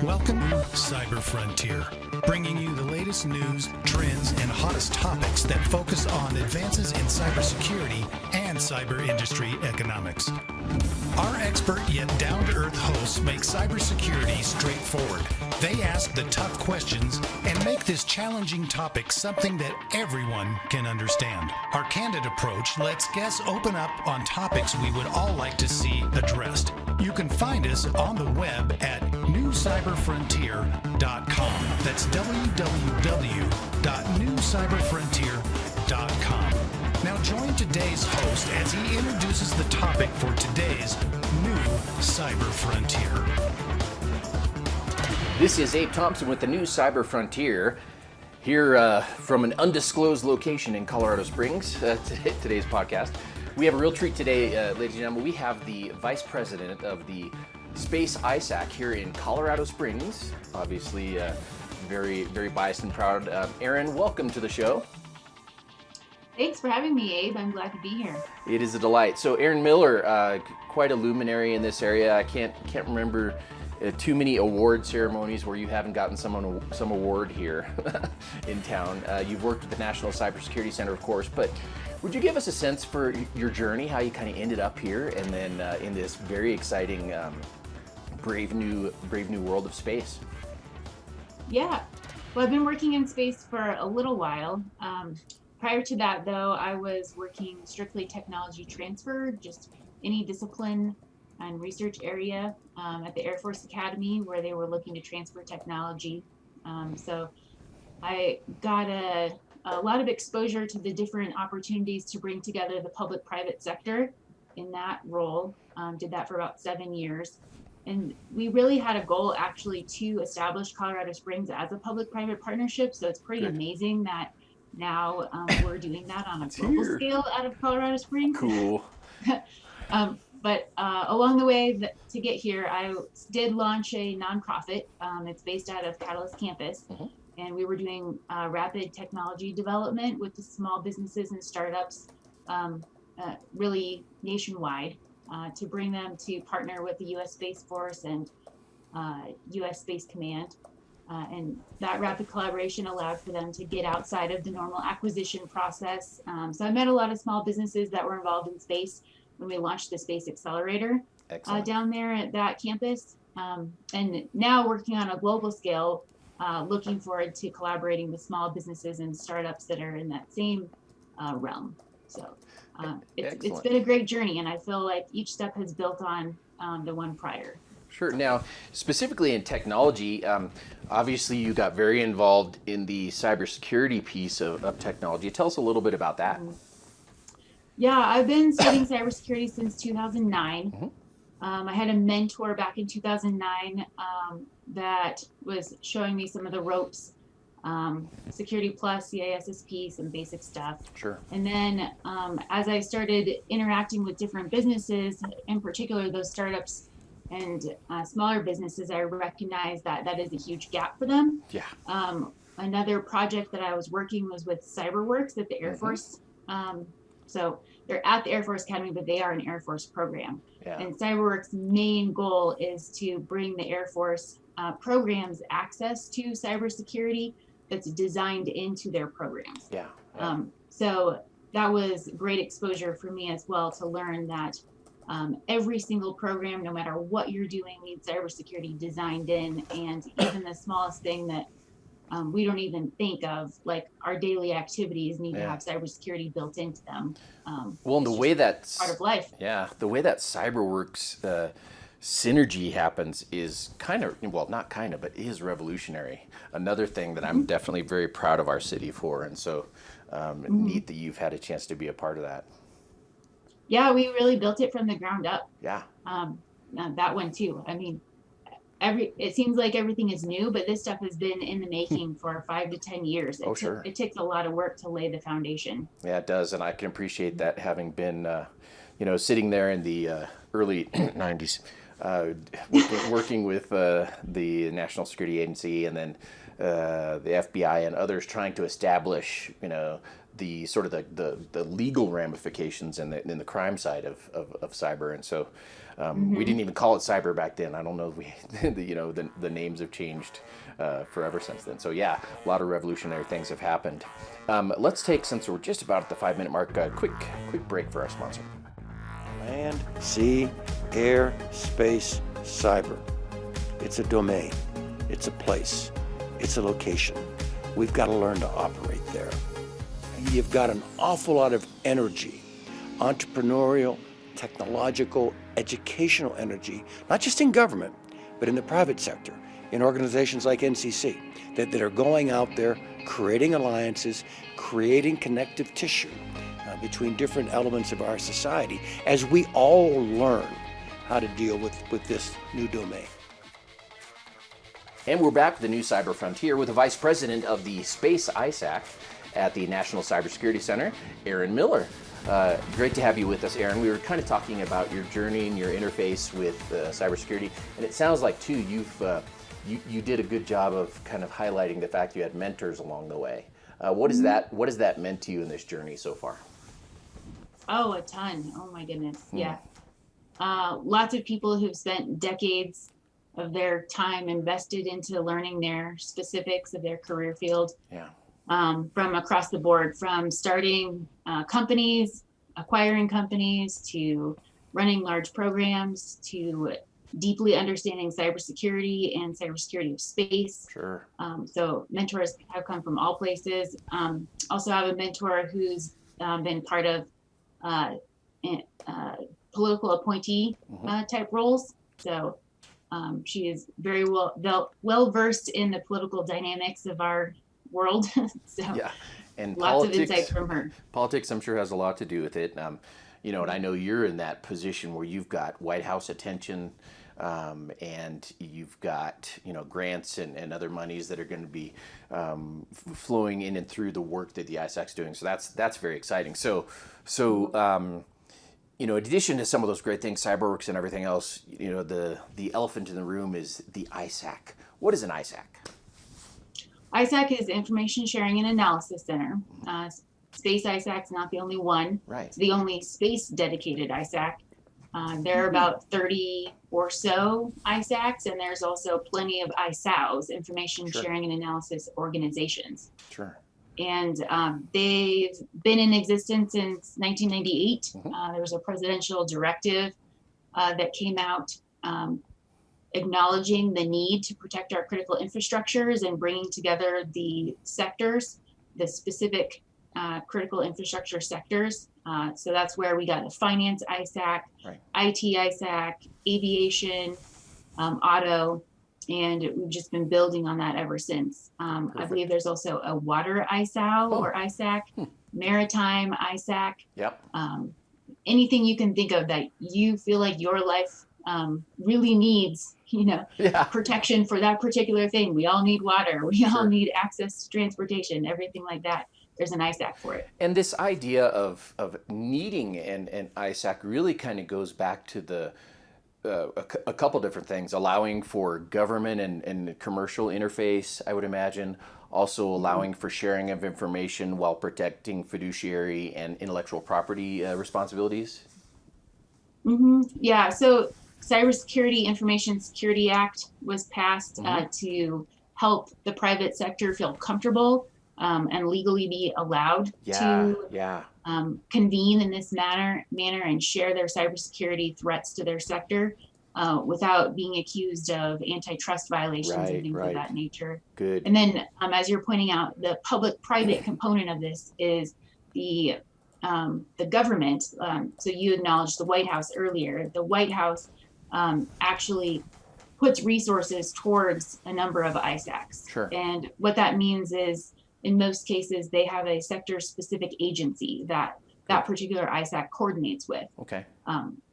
Welcome to Cyber Frontier, bringing you the latest news, trends, and hottest topics that focus on advances in cybersecurity and cyber industry economics. Our expert yet down-to-earth hosts make cybersecurity straightforward. They ask the tough questions and make this challenging topic something that everyone can understand. Our candid approach lets guests open up on topics we would all like to see addressed. You can find us on the web at newcyberfrontier.com. That's www.newcyberfrontier.com. Now join today's host as he introduces the topic for today's new Cyber Frontier. This is Abe Thompson with the new Cyber Frontier, here from an undisclosed location in Colorado Springs, today's podcast. We have a real treat today, ladies and gentlemen. We have the Vice President of the Space ISAC here in Colorado Springs, obviously very, very biased and proud. Erin, welcome to the show. Thanks for having me, Abe. I'm glad to be here. It is a delight. So Erin Miller, quite a luminary in this area. I can't remember too many award ceremonies where you haven't gotten some award here in town. You've worked with the National Cybersecurity Center, of course, but would you give us a sense for your journey, how you kind of ended up here, and then in this very exciting, brave new world of space? Yeah. Well, I've been working in space for a little while. Prior to that, though, I was working strictly technology transfer, just any discipline and research area at the Air Force Academy where they were looking to transfer technology. So I got a lot of exposure to the different opportunities to bring together the public-private sector in that role. Did that for about 7 years. And we really had a goal actually to establish Colorado Springs as a public-private partnership. So it's pretty amazing that now we're doing that on a global scale out of Colorado Springs. Cool. But along the way to get here, I did launch a nonprofit. It's based out of Catalyst Campus. Mm-hmm. And we were doing rapid technology development with the small businesses and startups really nationwide to bring them to partner with the U.S. Space Force and U.S. Space Command. And that rapid collaboration allowed for them to get outside of the normal acquisition process. So I met a lot of small businesses that were involved in space when we launched the Space Accelerator down there at that campus. And now working on a global scale, looking forward to collaborating with small businesses and startups that are in that same realm. So it's been a great journey, and I feel like each step has built on the one prior. Sure. Now, specifically in technology, obviously you got very involved in the cybersecurity piece of technology. Tell us a little bit about that. Yeah, I've been studying cybersecurity since 2009. Mm-hmm. I had a mentor back in 2009 that was showing me some of the ropes, Security Plus, CISSP, some basic stuff. Sure. And then as I started interacting with different businesses, in particular those startups and smaller businesses, I recognized that is a huge gap for them. Yeah. Another project that I was working was with CyberWorks at the Air Force. So they're at the Air Force Academy, but they are an Air Force program. Yeah. And CyberWorks' main goal is to bring the Air Force programs access to cybersecurity that's designed into their programs. Yeah. So that was great exposure for me as well to learn that every single program, no matter what you're doing, needs cybersecurity designed in, and even the smallest thing that we don't even think of, like our daily activities, need to have cybersecurity built into them. Well, and the way that's part of life. Yeah, the way that CyberWorks synergy happens is but is revolutionary. Another thing that I'm definitely very proud of our city for, and so neat that you've had a chance to be a part of that. Yeah, we really built it from the ground up. Yeah. That one too. I mean, it seems like everything is new, but this stuff has been in the making for 5 to 10 years. It takes a lot of work to lay the foundation. Yeah, it does, and I can appreciate that, having been, sitting there in the early 90s, working with the National Security Agency, and then the FBI and others, trying to establish, the sort of the legal ramifications and the crime side of cyber. And so We didn't even call it cyber back then. I don't know if we, the names have changed forever since then. So yeah, a lot of revolutionary things have happened. Let's take, since we're just about at the 5-minute mark, a quick break for our sponsor. Land, sea, air, space, cyber. It's a domain. It's a place. It's a location. We've got to learn to operate there. You've got an awful lot of energy, entrepreneurial, technological, educational energy, not just in government, but in the private sector, in organizations like NCC, that are going out there, creating alliances, creating connective tissue between different elements of our society as we all learn how to deal with this new domain. And we're back with the new Cyber Frontier with the Vice President of the Space ISAC at the National Cybersecurity Center, Erin Miller. Great to have you with us, Erin. We were kind of talking about your journey and your interface with cybersecurity, and it sounds like too you did a good job of kind of highlighting the fact you had mentors along the way. What has that meant to you in this journey so far? Oh, a ton. Oh my goodness. Yeah. Lots of people who've spent decades of their time invested into learning their specifics of their career field. Yeah. From across the board, from starting companies, acquiring companies, to running large programs, to deeply understanding cybersecurity and cybersecurity of space. Sure. So mentors have come from all places. Also have a mentor who's been part of political appointee type roles. So she is very well versed in the political dynamics of our world. So yeah, and lots of insights from her. Politics, I'm sure, has a lot to do with it. And I know you're in that position where you've got White House attention, and you've got grants and other monies that are going to be flowing in and through the work that the ISAC's doing. So that's very exciting. So in addition to some of those great things, CyberWorks and everything else, the elephant in the room is the ISAC. What is an ISAC? ISAC is Information Sharing and Analysis Center. Space ISAC is not the only one. Right. It's the only space dedicated ISAC. There are about 30 or so ISACs, and there's also plenty of ISAOs, Information Sharing and Analysis Organizations. Sure. And they've been in existence since 1998. There was a presidential directive that came out acknowledging the need to protect our critical infrastructures and bringing together the sectors, the specific critical infrastructure sectors. So that's where we got the finance ISAC, right. IT ISAC, aviation, auto, and we've just been building on that ever since. I believe there's also a water ISAO or ISAC, maritime ISAC. Yep. Anything you can think of that you feel like your life really needs, protection for that particular thing. We all need water. We all need access to transportation, everything like that. There's an ISAC for it. And this idea of needing an ISAC really kind of goes back to a couple different things, allowing for government and commercial interface, I would imagine, also allowing for sharing of information while protecting fiduciary and intellectual property responsibilities. Yeah, so Cybersecurity Information Security Act was passed to help the private sector feel comfortable and legally be allowed to convene in this manner and share their cybersecurity threats to their sector without being accused of antitrust violations and things of that nature. Good. And then, as you're pointing out, the public-private component of this is the government. So you acknowledged the White House earlier. The White House actually puts resources towards a number of ISACs. Sure. And what that means is, in most cases, they have a sector-specific agency that particular ISAC coordinates with. Okay.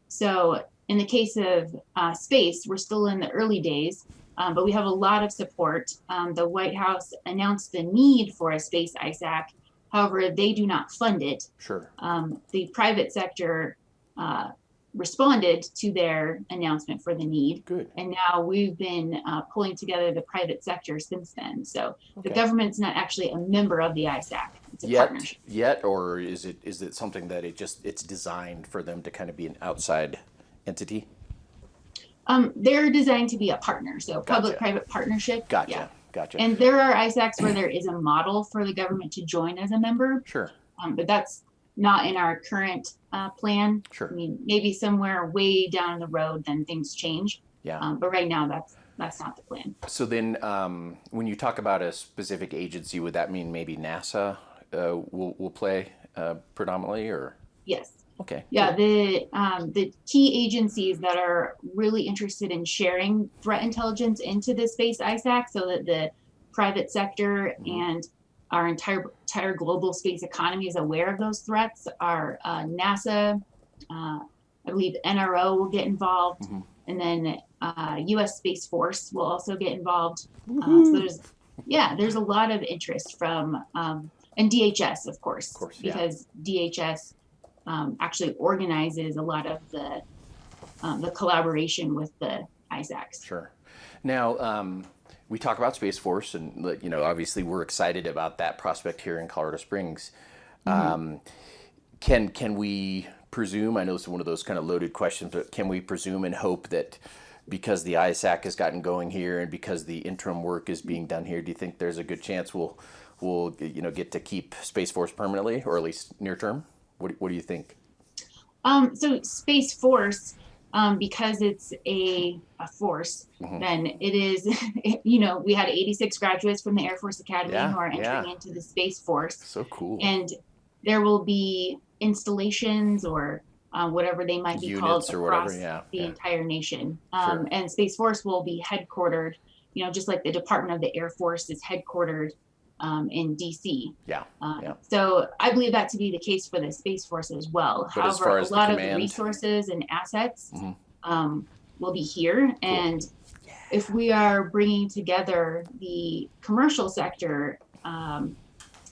So in the case of space, we're still in the early days, but we have a lot of support. The White House announced the need for a space ISAC. However, they do not fund it. Sure. The private sector responded to their announcement for the need. Good. And now we've been pulling together the private sector since then. So the government's not actually a member of the ISAC. It's a partnership. Yet, or is it something that it's designed for them to kind of be an outside entity? They're designed to be a partner, so Gotcha. public-private partnership. Gotcha. Yeah. Gotcha. And there are ISACs where there is a model for the government to join as a member, Sure. but that's not in our current plan. Sure. I mean, maybe somewhere way down the road, then things change. Yeah. But right now, that's not the plan. So then, when you talk about a specific agency, would that mean maybe NASA will play predominantly, or? Yes. Okay. Yeah, the key agencies that are really interested in sharing threat intelligence into the Space ISAC so that the private sector and our entire global space economy is aware of those threats are NASA, I believe NRO will get involved, and then U.S. Space Force will also get involved. So there's a lot of interest from, and DHS, of course, because DHS actually organizes a lot of the collaboration with the ISACs. Sure. Now, we talk about Space Force, and obviously we're excited about that prospect here in Colorado Springs. Can we presume? I know it's one of those kind of loaded questions, but can we presume and hope that because the ISAC has gotten going here and because the interim work is being done here, do you think there's a good chance we'll get to keep Space Force permanently, or at least near term? What do you think? So Space Force, because it's a force, then it is, we had 86 graduates from the Air Force Academy who are entering into the Space Force. So cool. And there will be installations or whatever they might be Units called or across whatever, the entire nation. Sure. And Space Force will be headquartered, just like the Department of the Air Force is headquartered in DC. So I believe that to be the case for the Space Force as well. But as However, far a as lot the of command, the resources and assets will be here. And if we are bringing together the commercial sector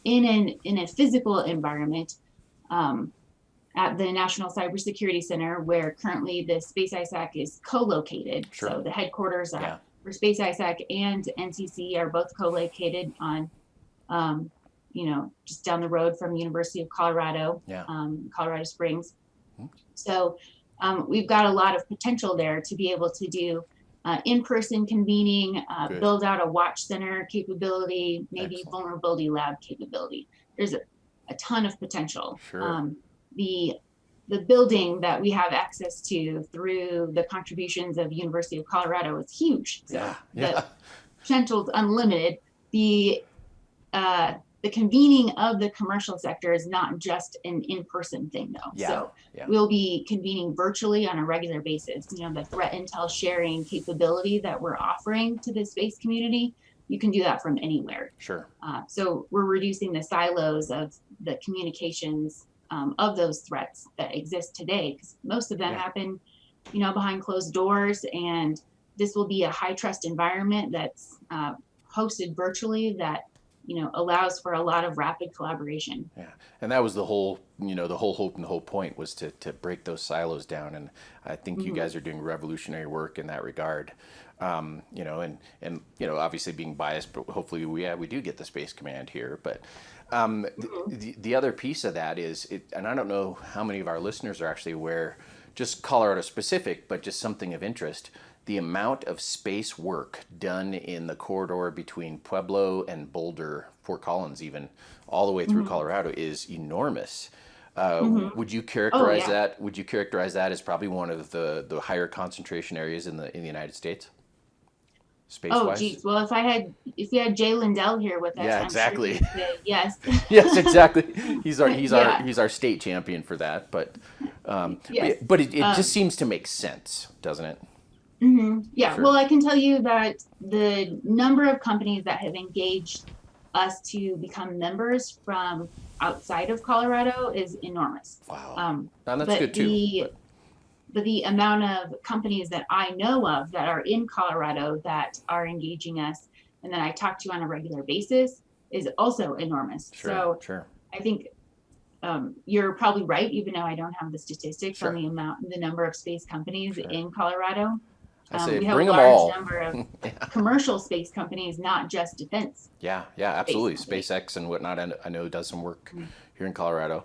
in a physical environment at the National Cybersecurity Center, where currently the Space ISAC is co-located. So the headquarters are for Space ISAC and NCC are both co-located on just down the road from University of Colorado, Colorado Springs. So we've got a lot of potential there to be able to do in-person convening, build out a watch center capability, maybe vulnerability lab capability. There's a ton of potential. The building that we have access to through the contributions of University of Colorado is huge. So the potential is unlimited. The convening of the commercial sector is not just an in-person thing, though. We'll be convening virtually on a regular basis. The threat intel sharing capability that we're offering to the space community, you can do that from anywhere. So we're reducing the silos of the communications of those threats that exist today, because most of them happen, behind closed doors, and this will be a high trust environment that's hosted virtually that allows for a lot of rapid collaboration. And that was the whole hope and the whole point was to break those silos down. And I think you guys are doing revolutionary work in that regard. And obviously being biased, but hopefully we do get the Space Command here. But the other piece of that is, and I don't know how many of our listeners are actually aware, just Colorado specific, but just something of interest. The amount of space work done in the corridor between Pueblo and Boulder, Fort Collins even, all the way through Colorado is enormous. Would you characterize that? Would you characterize that as probably one of the higher concentration areas in the United States? Space-wise? Geez. Well, if we had Jay Lindell here with us, I'm exactly. Sure he'd say yes. Yes, exactly. He's our state champion for that. But but it just seems to make sense, doesn't it? Well, I can tell you that the number of companies that have engaged us to become members from outside of Colorado is enormous. Wow. And that's good too. But the amount of companies that I know of that are in Colorado that are engaging us and that I talk to on a regular basis is also enormous. I think you're probably right, even though I don't have the statistics on the number of space companies in Colorado. I say we have bring a them large all. number of commercial space companies, not just defense. Yeah, absolutely. Space. SpaceX and whatnot, I know does some work here in Colorado.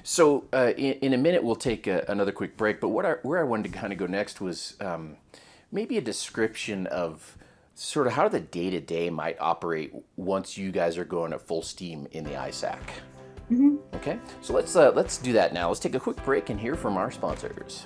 So in a minute, we'll take another quick break. But where I wanted to kind of go next was maybe a description of sort of how the day-to-day might operate once you guys are going at full steam in the ISAC. Mm-hmm. Okay, so let's do that now. Let's take a quick break and hear from our sponsors.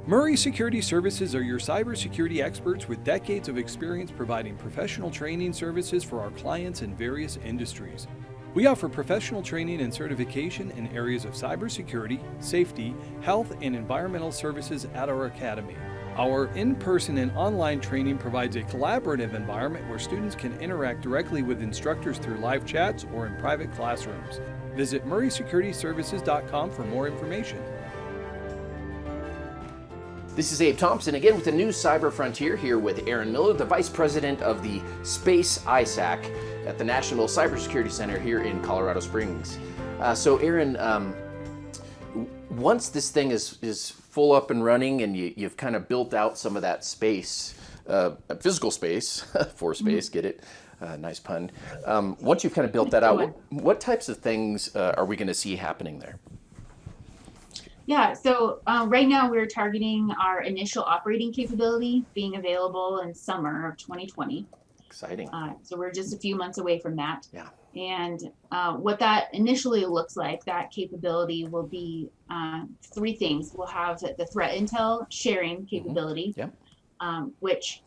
Murray Security Services are your cybersecurity experts with decades of experience providing professional training services for our clients in various industries. We offer professional training and certification in areas of cybersecurity, safety, health, and environmental services at our academy. Our in-person and online training provides a collaborative environment where students can interact directly with instructors through live chats or in private classrooms. Visit murraysecurityservices.com for more information. This is Abe Thompson again with the new Cyber Frontier here with Erin Miller, the Vice President of the Space ISAC at the National Cybersecurity Center here in Colorado Springs. So Erin, once this thing is full up and running and you've kind of built out some of that space, physical space, for space, get it? Nice pun. Once you've kind of built that out, what types of things are we going to see happening there? Yeah, so right now we're targeting our initial operating capability being available in summer of 2020. Exciting. So we're just a few months away from that. Yeah. And what that initially looks like, that capability will be three things. We'll have the threat intel sharing capability, which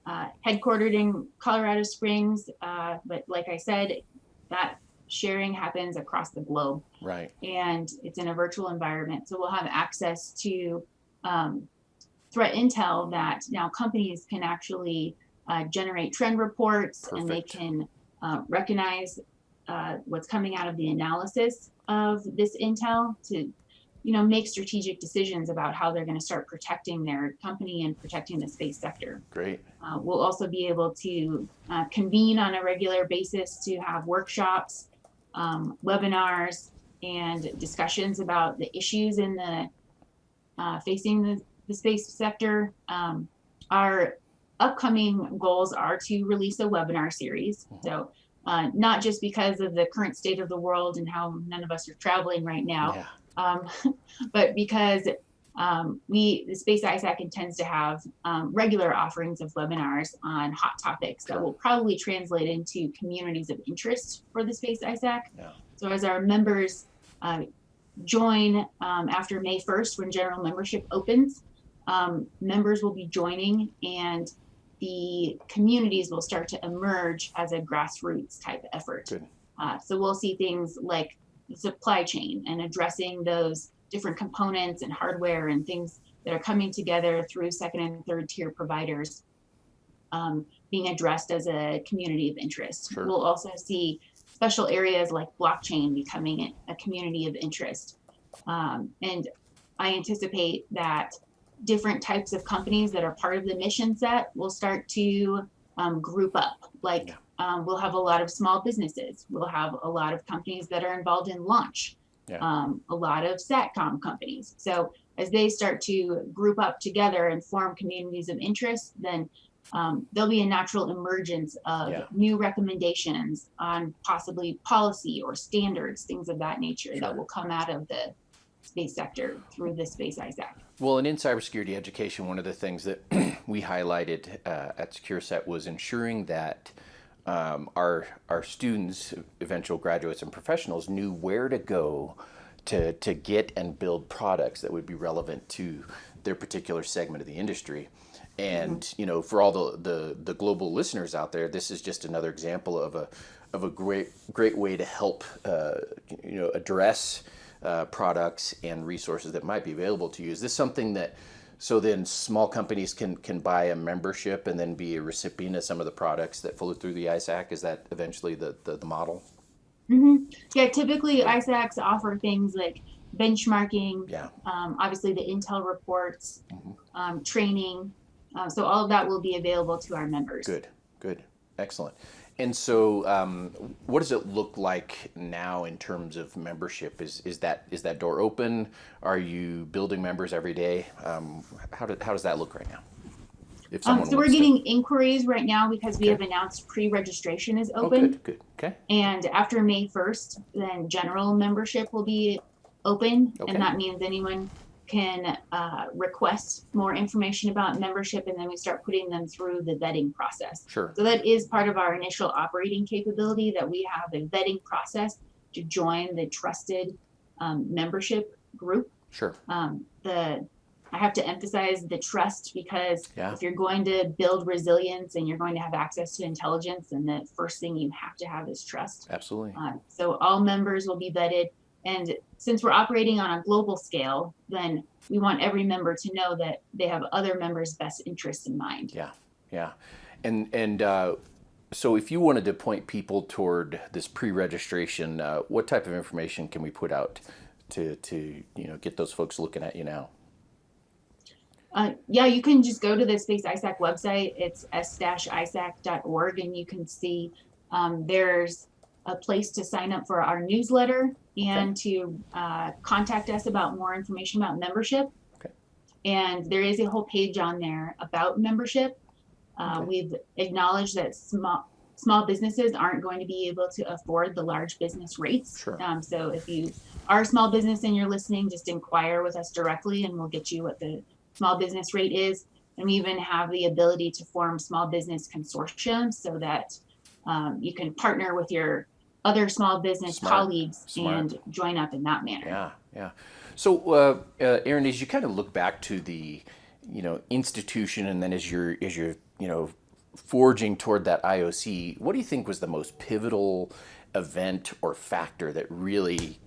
headquartered in Colorado Springs, but like I said, that sharing happens across the globe. Right. And it's in a virtual environment. So we'll have access to threat intel that now companies can actually generate trend reports. Perfect. And they can recognize what's coming out of the analysis of this intel to, make strategic decisions about how they're going to start protecting their company and protecting the space sector. Great. We'll also be able to convene on a regular basis to have workshops, webinars, and discussions about the issues in the facing the space sector. Our upcoming goals are to release a webinar series. So not just because of the current state of the world and how none of us are traveling right now, but because the Space ISAC intends to have regular offerings of webinars on hot topics that will probably translate into communities of interest for the Space ISAC. So as our members join after May 1st, when general membership opens, members will be joining and the communities will start to emerge as a grassroots type effort. So we'll see things like the supply chain and addressing those different components and hardware and things that are coming together through second and third tier providers being addressed as a community of interest. We'll also see special areas like blockchain becoming a community of interest. And I anticipate that different types of companies that are part of the mission set will start to group up. We'll have a lot of small businesses. We'll have a lot of companies that are involved in launch. A lot of SATCOM companies. So as they start to group up together and form communities of interest, then there'll be a natural emergence of new recommendations on possibly policy or standards, things of that nature that will come out of the space sector through the Space ISAC. Well, and in cybersecurity education, one of the things that we highlighted at SecureSet was ensuring that our students, eventual graduates and professionals, knew where to go to get and build products that would be relevant to their particular segment of the industry. And for all the global listeners out there, this is just another example of a great way to help address products and resources that might be available to you. Is this something that, so then small companies can buy a membership and then be a recipient of some of the products that flow through the ISAC? Is that eventually the model? Yeah, typically ISACs offer things like benchmarking, obviously the intel reports, training. So all of that will be available to our members. Good, excellent. And so what does it look like now in terms of membership? Is that door open? Are you building members every day? How does that look right now? If someone so we're getting inquiries right now because we have announced pre-registration is open. Good. Okay. And after May 1st, then general membership will be open. And that means anyone can request more information about membership, and then we start putting them through the vetting process. Sure. So that is part of our initial operating capability, that we have a vetting process to join the trusted membership group. Sure. I have to emphasize the trust, because if you're going to build resilience and you're going to have access to intelligence, then the first thing you have to have is trust. Absolutely. So all members will be vetted. And since we're operating on a global scale, then we want every member to know that they have other members' best interests in mind. Yeah. And so if you wanted to point people toward this pre-registration, what type of information can we put out to get those folks looking at you now? You can just go to the Space ISAC website. It's s-isac.org, and you can see there's a place to sign up for our newsletter and to contact us about more information about membership. And there is a whole page on there about membership. We've acknowledged that small businesses aren't going to be able to afford the large business rates. Sure. So if you are a small business and you're listening, just inquire with us directly, and we'll get you what the small business rate is. And we even have the ability to form small business consortiums so that you can partner with your other small business colleagues and join up in that manner. Yeah. So Erin, as you kind of look back to the institution, and then as you're forging toward that IOC, what do you think was the most pivotal event or factor that really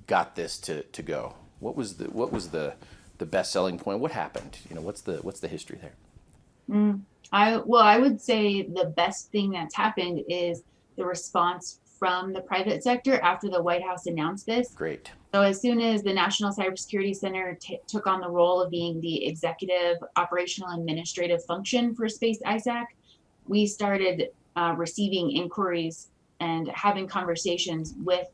got this to go? What was the best selling point? What happened? What's the history there? I would say the best thing that's happened is the response from the private sector after the White House announced this. Great. So as soon as the National Cybersecurity Center took on the role of being the executive, operational, administrative function for Space ISAC, we started receiving inquiries and having conversations with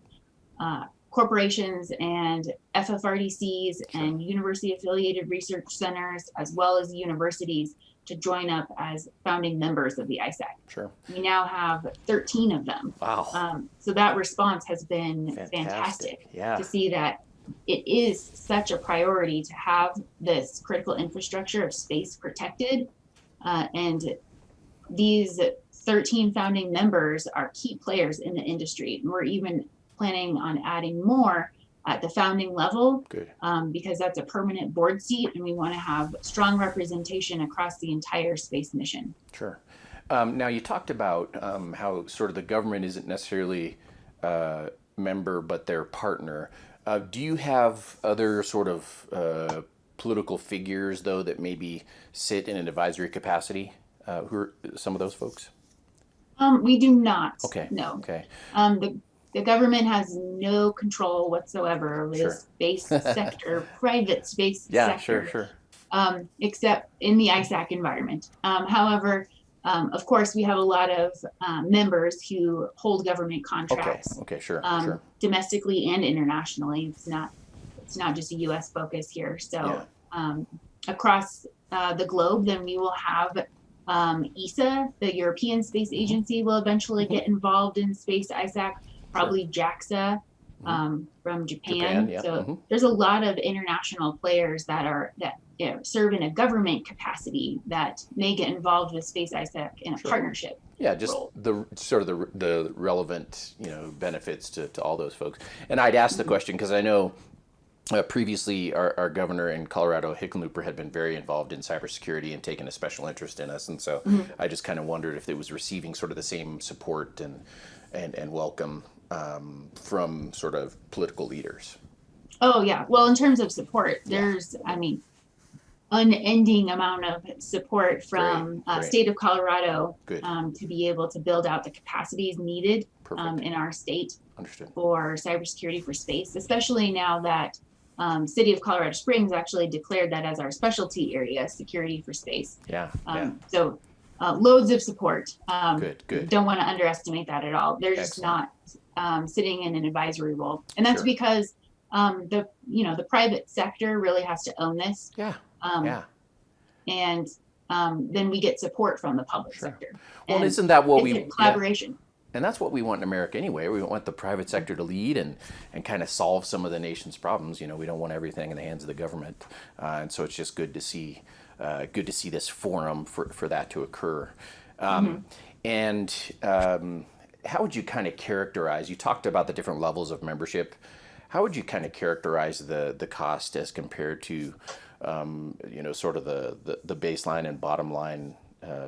corporations and FFRDCs and university-affiliated research centers, as well as universities, to join up as founding members of the ISAC. Sure. We now have 13 of them. Wow. So that response has been fantastic to see that it is such a priority to have this critical infrastructure of space protected. And these 13 founding members are key players in the industry. And we're even planning on adding more at the founding level, because that's a permanent board seat, and we want to have strong representation across the entire space mission. Sure. Now you talked about how sort of the government isn't necessarily a member, but their partner. Do you have other sort of political figures, though, that maybe sit in an advisory capacity? Who are some of those folks? We do not. Okay. No. Okay. The government has no control whatsoever over the space sector, private space sector. Sure. Except in the ISAC environment. However, of course, we have a lot of members who hold government contracts. Okay. Sure. Domestically and internationally. It's not just a U.S. focus here. So across the globe, then we will have ESA, the European Space Agency, will eventually get involved in Space ISAC. Probably JAXA from Japan. So there's a lot of international players that serve in a government capacity that may get involved with Space ISAC in a partnership. Yeah, just role. the relevant benefits to all those folks. And I'd ask the question because I know previously our governor in Colorado, Hickenlooper, had been very involved in cybersecurity and taken a special interest in us, and so I just kind of wondered if it was receiving sort of the same support and welcome from sort of political leaders? Oh yeah. Well, in terms of support, there's, I mean, unending amount of support from Great. state of Colorado Good. To be able to build out the capacities needed Perfect. in our state Understood. for cybersecurity for space, especially now that City of Colorado Springs actually declared that as our specialty area, security for space. Yeah. So loads of support. Good. Don't want to underestimate that at all. They're just Excellent. not sitting in an advisory role, and that's Sure. because the private sector really has to own this. Yeah. And then we get support from the public Sure. sector. Well, And isn't that what it's we a collaboration? And that's what we want in America anyway. We want the private sector to lead and kind of solve some of the nation's problems. You know, we don't want everything in the hands of the government, and so it's just good to see this forum for that to occur. And how would you kind of characterize? You talked about the different levels of membership. How would you kind of characterize the cost as compared to sort of the baseline and bottom line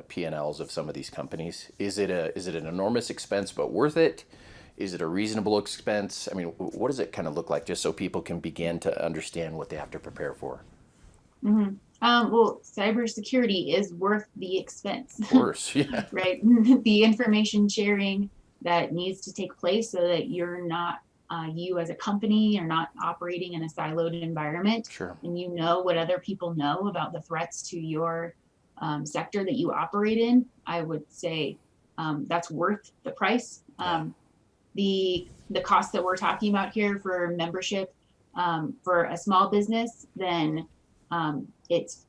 P&Ls of some of these companies? Is it an enormous expense but worth it? Is it a reasonable expense? I mean, what does it kind of look like, just so people can begin to understand what they have to prepare for? Well, cybersecurity is worth the expense. Of course, yeah. Right? The information sharing that needs to take place so that you're not, you as a company are not operating in a siloed environment. Sure. And you know what other people know about the threats to your sector that you operate in. I would say that's worth the price. The cost that we're talking about here for membership for a small business, then it's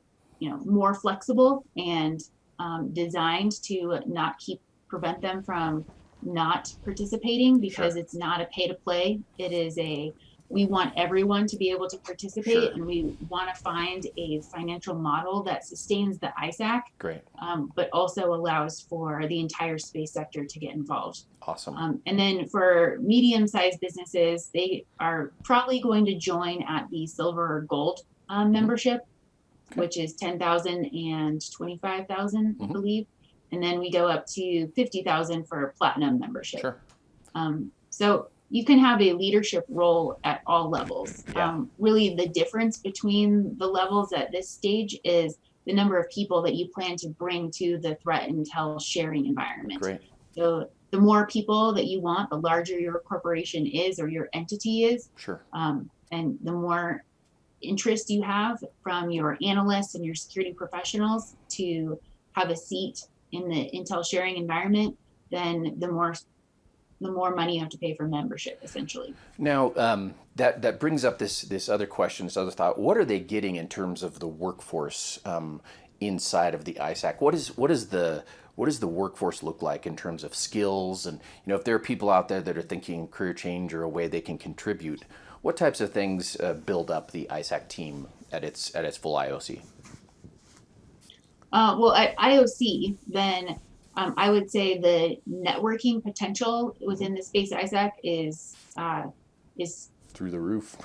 more flexible and designed to not prevent them from not participating, because Sure. it's not a pay to play. It is we want everyone to be able to participate. Sure. And we want to find a financial model that sustains the ISAC, Great. but also allows for the entire space sector to get involved. Awesome. And then for medium-sized businesses, they are probably going to join at the silver or gold membership, which is 10,000 and 25,000, I believe. And then we go up to 50,000 for platinum membership. Sure. So you can have a leadership role at all levels. Yeah. Really, the difference between the levels at this stage is the number of people that you plan to bring to the threat intel sharing environment. Great. So the more people that you want, the larger your corporation is or your entity is. Sure. And the more interest you have from your analysts and your security professionals to have a seat in the intel sharing environment, then the more money you have to pay for membership, essentially. Now, that brings up this other question, this other thought. What are they getting in terms of the workforce inside of the ISAC? What does the workforce look like in terms of skills? And if there are people out there that are thinking career change or a way they can contribute, what types of things build up the ISAC team at its full IOC? Well, at IOC, then I would say the networking potential within the Space ISAC is Through the roof.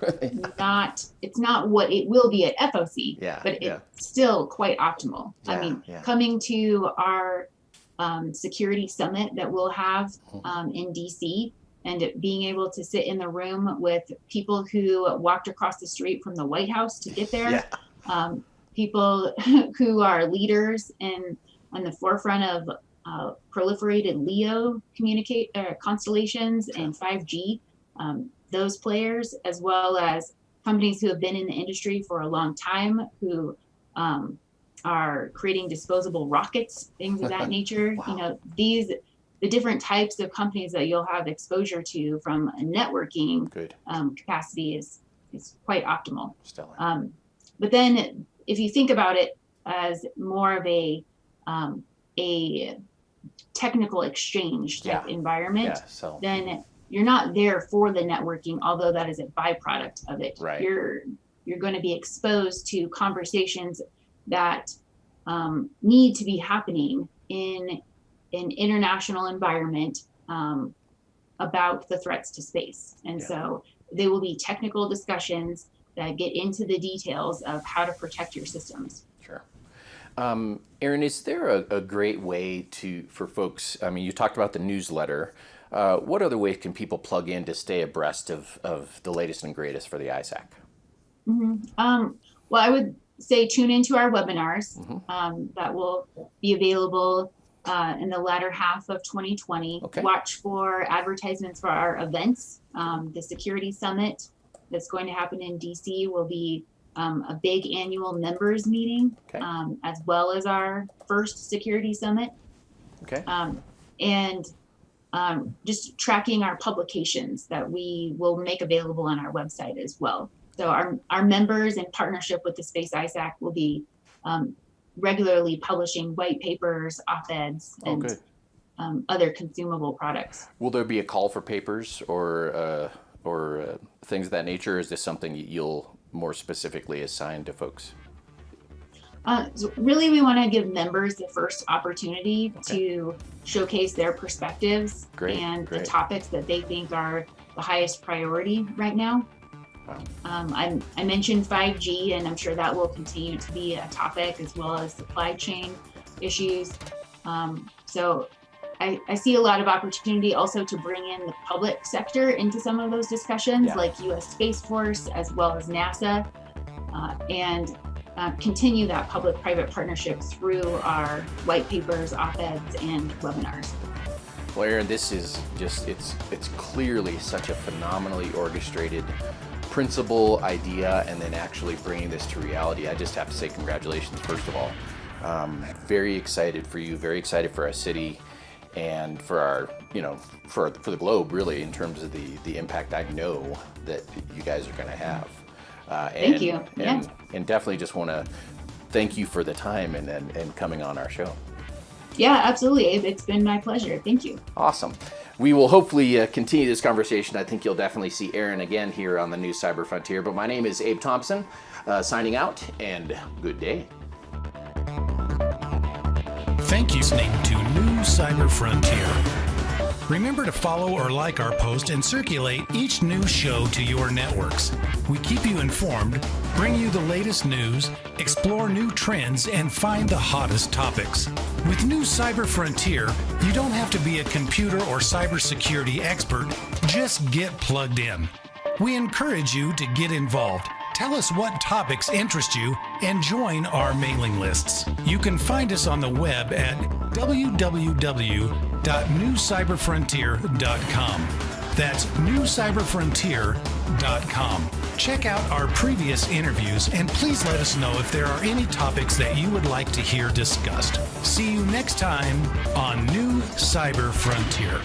it's not what it will be at FOC, but yeah. it's still quite optimal. I mean, yeah. coming to our security summit that we'll have in DC, and being able to sit in the room with people who walked across the street from the White House to get there, people who are leaders and on the forefront of proliferated LEO constellations and 5G, those players, as well as companies who have been in the industry for a long time, who are creating disposable rockets, things of that nature. Wow. The different types of companies that you'll have exposure to from a networking capacity is quite optimal. Stellar. But then if you think about it as more of a technical exchange type environment, then you're not there for the networking, although that is a byproduct of it. Right. You're going to be exposed to conversations that need to be happening in an international environment about the threats to space. And so they will be technical discussions that get into the details of how to protect your systems. Sure. Erin, is there a great way for folks, I mean, you talked about the newsletter, what other ways can people plug in to stay abreast of the latest and greatest for the ISAC? Well, I would say tune into our webinars that will be available in the latter half of 2020. Okay. Watch for advertisements for our events. The Security Summit that's going to happen in DC will be a big annual members meeting, Okay. As well as our first Security Summit. Okay. And just tracking our publications that we will make available on our website as well. So our members, in partnership with the Space ISAC, will be regularly publishing white papers, op-eds, and other consumable products. Will there be a call for papers or things of that nature? Or is this something you'll more specifically assign to folks? So really, we want to give members the first opportunity to showcase their perspectives and the topics that they think are the highest priority right now. Wow. I mentioned 5G, and I'm sure that will continue to be a topic, as well as supply chain issues. So I see a lot of opportunity also to bring in the public sector into some of those discussions, like U.S. Space Force, as well as NASA, and continue that public-private partnership through our white papers, op-eds, and webinars. Well, Erin, this is just, it's clearly such a phenomenally orchestrated principle, idea, and then actually bringing this to reality. I just have to say congratulations, first of all. Very excited for you, very excited for our city, and for our, for the globe, really, in terms of the impact I know that you guys are going to have. Thank you. And definitely just want to thank you for the time and coming on our show. Yeah, absolutely, Abe. It's been my pleasure. Thank you. Awesome. We will hopefully continue this conversation. I think you'll definitely see Erin again here on the New Cyber Frontier. But my name is Abe Thompson, signing out, and good day. Thank you for listening to New Cyber Frontier. Remember to follow or like our post and circulate each new show to your networks. We keep you informed, bring you the latest news, explore new trends, and find the hottest topics. With New Cyber Frontier, you don't have to be a computer or cybersecurity expert, just get plugged in. We encourage you to get involved. Tell us what topics interest you and join our mailing lists. You can find us on the web at www.newcyberfrontier.com. That's newcyberfrontier.com. Check out our previous interviews and please let us know if there are any topics that you would like to hear discussed. See you next time on New Cyber Frontier.